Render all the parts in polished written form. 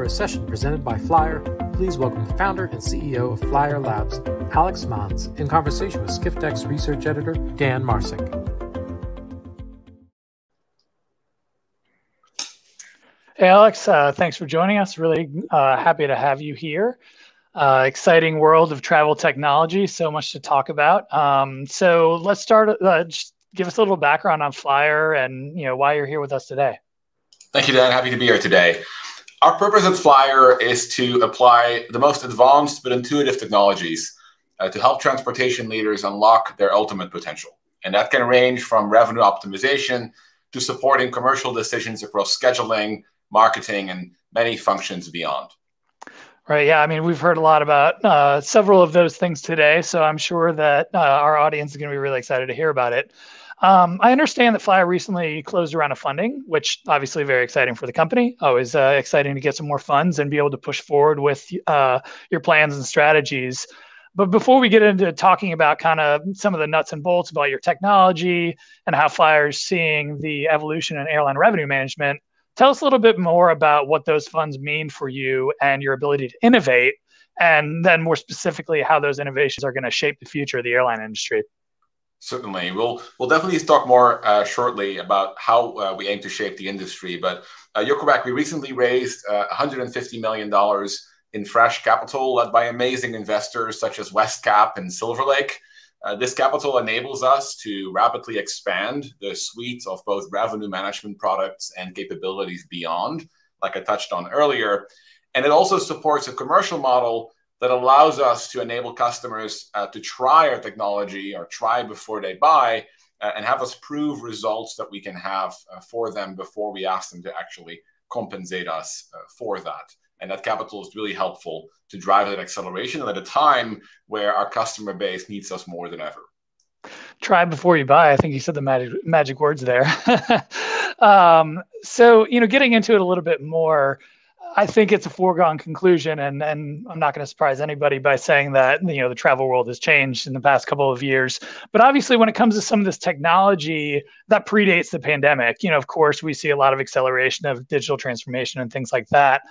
a session presented by FLYR, please welcome the founder and CEO of FLYR Labs, Alex Mons, in conversation with Skift research editor Dan Marsick. Hey, Alex, thanks for joining us. Really happy to have you here. Exciting world of travel technology, so much to talk about. So let's start, just give us a little background on FLYR and why you're here with us today. Thank you, Dan. Happy to be here today. Our purpose at FLYR is to apply the most advanced but intuitive technologies to help transportation leaders unlock their ultimate potential. And that can range from revenue optimization to supporting commercial decisions across scheduling, marketing, and many functions beyond. Right. Yeah. I mean, we've heard a lot about several of those things today, so I'm sure that our audience is going to be really excited to hear about it. I understand that FLYR recently closed a round of funding, which obviously very exciting for the company. Always exciting to get some more funds and be able to push forward with your plans and strategies. But before we get into talking about kind of some of the nuts and bolts about your technology and how FLYR is seeing the evolution in airline revenue management, tell us a little bit more about what those funds mean for you and your ability to innovate, and then more specifically, how those innovations are going to shape the future of the airline industry. Certainly. We'll definitely talk more shortly about how we aim to shape the industry. But you're correct. We recently raised $150 million in fresh capital led by amazing investors such as WestCap and Silver Lake. This capital enables us to rapidly expand the suite of both revenue management products and capabilities beyond, like I touched on earlier. And it also supports a commercial model that allows us to enable customers to try our technology or try before they buy and have us prove results that we can have for them before we ask them to actually compensate us for that. And that capital is really helpful to drive that acceleration at a time where our customer base needs us more than ever. Try before you buy. I think you said the magic words there. So, getting into it a little bit more, I think it's a foregone conclusion, and I'm not going to surprise anybody by saying that, the travel world has changed in the past couple of years. But obviously, when it comes to some of this technology that predates the pandemic, of course, we see a lot of acceleration of digital transformation and things like that.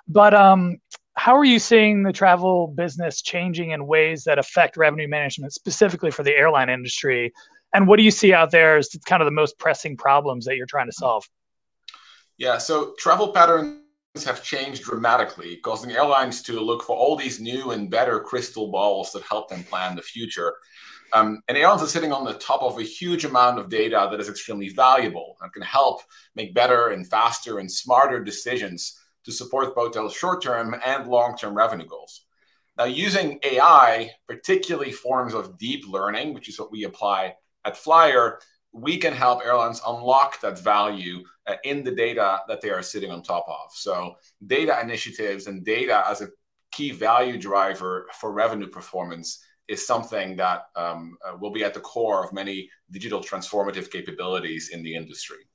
But how are you seeing the travel business changing in ways that affect revenue management, specifically for the airline industry? And what do you see out there as kind of the most pressing problems that you're trying to solve? Yeah, so travel patterns have changed dramatically, causing airlines to look for all these new and better crystal balls that help them plan the future. And airlines are sitting on the top of a huge amount of data that is extremely valuable and can help make better and faster and smarter decisions to support both those short-term and long-term revenue goals. Now, using AI, particularly forms of deep learning, which is what we apply at FLYR, we can help airlines unlock that value in the data that they are sitting on top of. So data initiatives and data as a key value driver for revenue performance is something that will be at the core of many digital transformative capabilities in the industry.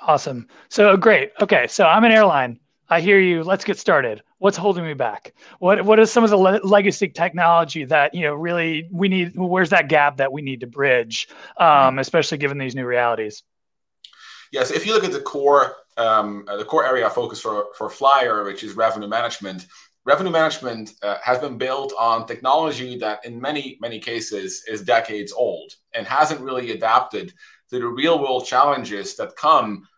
Awesome. So great. Okay, so I'm an airline. I hear you. Let's get started. What's holding me back? What is some of the legacy technology that really we need? Where's that gap that we need to bridge, especially given these new realities? Yes, if you look at the core area of focus for FLYR, which is revenue management. Revenue management has been built on technology that, in many cases, is decades old and hasn't really adapted to the real-world challenges that come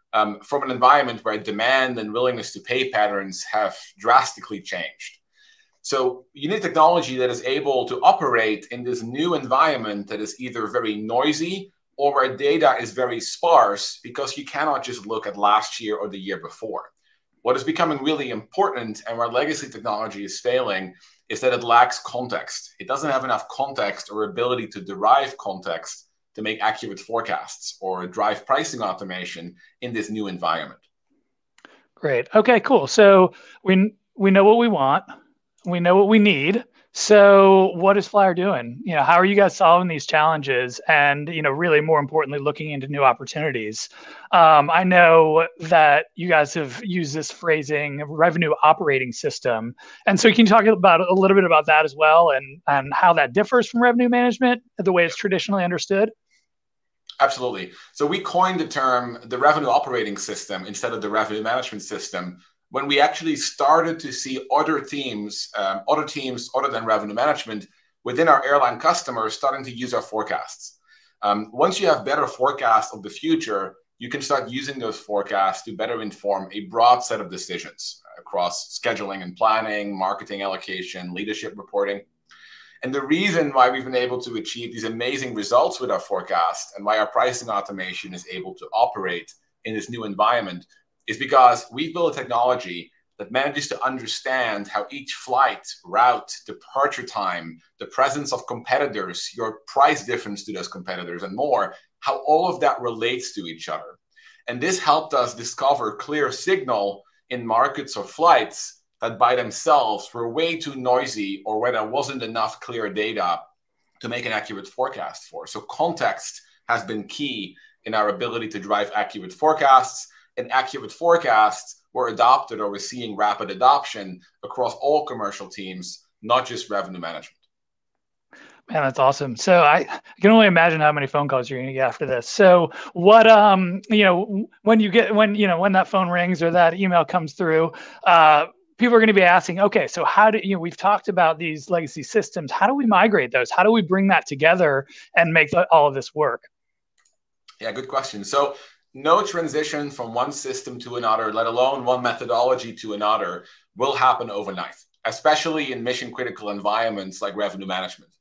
from an environment where demand and willingness to pay patterns have drastically changed. So you need technology that is able to operate in this new environment that is either very noisy or where data is very sparse, because you cannot just look at last year or the year before. What is becoming really important and where legacy technology is failing is that it lacks context. It doesn't have enough context or ability to derive context to make accurate forecasts or drive pricing automation in this new environment. Great. Okay, cool. So we know what we want. We know what we need. So what is FLYR doing? How are you guys solving these challenges? And, really more importantly, looking into new opportunities. I know that you guys have used this phrasing, revenue operating system. And so can you talk about a little bit about that as well, and how that differs from revenue management, the way it's traditionally understood? Absolutely. So we coined the term the revenue operating system instead of the revenue management system when we actually started to see other teams other than revenue management within our airline customers starting to use our forecasts. Once you have better forecasts of the future, you can start using those forecasts to better inform a broad set of decisions across scheduling and planning, marketing allocation, leadership reporting. And the reason why we've been able to achieve these amazing results with our forecast and why our pricing automation is able to operate in this new environment is because we've built a technology that manages to understand how each flight, route, departure time, the presence of competitors, your price difference to those competitors, and more, how all of that relates to each other. And this helped us discover clear signal in markets or flights that by themselves were way too noisy or where there wasn't enough clear data to make an accurate forecast for. So context has been key in our ability to drive accurate forecasts, and accurate forecasts were adopted, or we're seeing rapid adoption across all commercial teams, not just revenue management. Man, that's awesome. So I can only imagine how many phone calls you're going to get after this. So what, when that phone rings or that email comes through, people are going to be asking, okay, so how do we've talked about these legacy systems. How do we migrate those? How do we bring that together and make all of this work? Yeah, good question. So no transition from one system to another, let alone one methodology to another, will happen overnight, especially in mission critical environments like revenue management.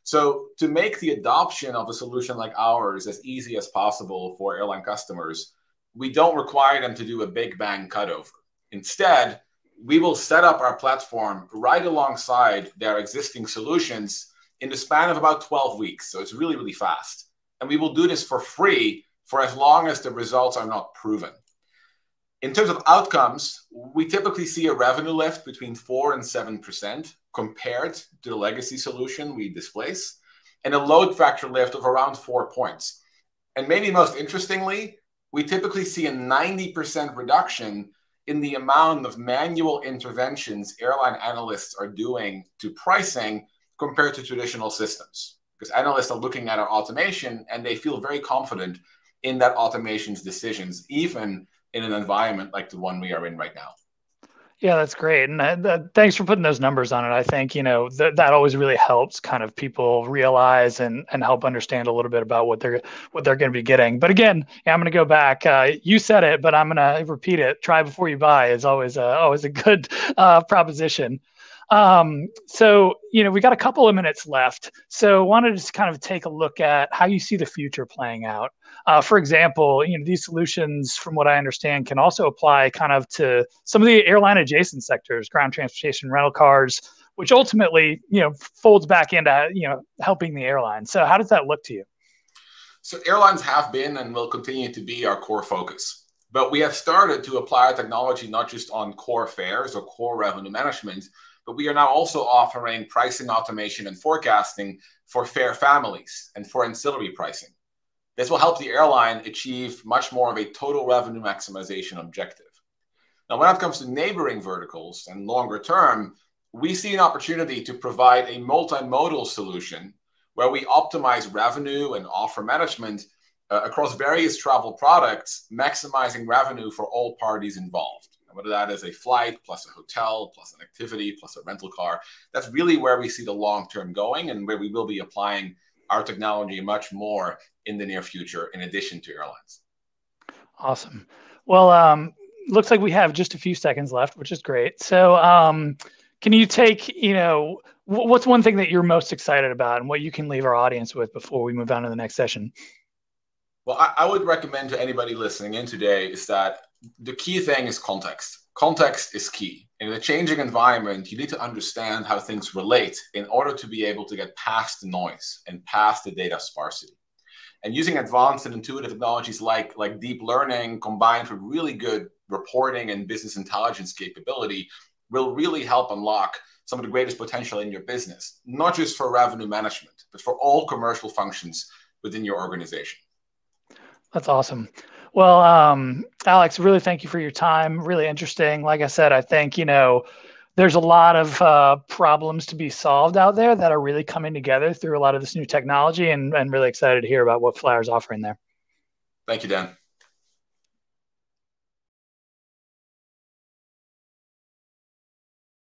So to make the adoption of a solution like ours as easy as possible for airline customers, we don't require them to do a big bang cutover. Instead, we will set up our platform right alongside their existing solutions in the span of about 12 weeks. So it's really, really fast. And we will do this for free for as long as the results are not proven. In terms of outcomes, we typically see a revenue lift between 4 and 7% compared to the legacy solution we displace, and a load factor lift of around 4 points. And maybe most interestingly, we typically see a 90% reduction in the amount of manual interventions airline analysts are doing to pricing compared to traditional systems. Because analysts are looking at our automation and they feel very confident in that automation's decisions, even in an environment like the one we are in right now. Yeah, that's great. And thanks for putting those numbers on it. I think, that always really helps kind of people realize and help understand a little bit about what they're going to be getting. But again, I'm going to go back. You said it, but I'm going to repeat it. Try before you buy is always a good proposition. So, we got a couple of minutes left. So wanted to just kind of take a look at how you see the future playing out. For example, these solutions, from what I understand, can also apply kind of to some of the airline adjacent sectors, ground transportation, rental cars, which ultimately, folds back into, helping the airline. So how does that look to you? So airlines have been and will continue to be our core focus. But we have started to apply our technology not just on core fares or core revenue management, but we are now also offering pricing automation and forecasting for fare families and for ancillary pricing. This will help the airline achieve much more of a total revenue maximization objective. Now, when it comes to neighboring verticals and longer term, we see an opportunity to provide a multimodal solution where we optimize revenue and offer management across various travel products, maximizing revenue for all parties involved. Whether that is a flight plus a hotel plus an activity plus a rental car, that's really where we see the long term going and where we will be applying our technology much more in the near future, in addition to airlines. Awesome. Well, looks like we have just a few seconds left, which is great. So can you take, what's one thing that you're most excited about and what you can leave our audience with before we move on to the next session? Well, I would recommend to anybody listening in today is that the key thing is context. Context is key. In a changing environment, you need to understand how things relate in order to be able to get past the noise and past the data sparsity. And using advanced and intuitive technologies like deep learning combined with really good reporting and business intelligence capability will really help unlock some of the greatest potential in your business, not just for revenue management, but for all commercial functions within your organization. That's awesome. Well, Alex, really thank you for your time. Really interesting. Like I said, I think, there's a lot of problems to be solved out there that are really coming together through a lot of this new technology, and really excited to hear about what FLYR is offering there. Thank you, Dan.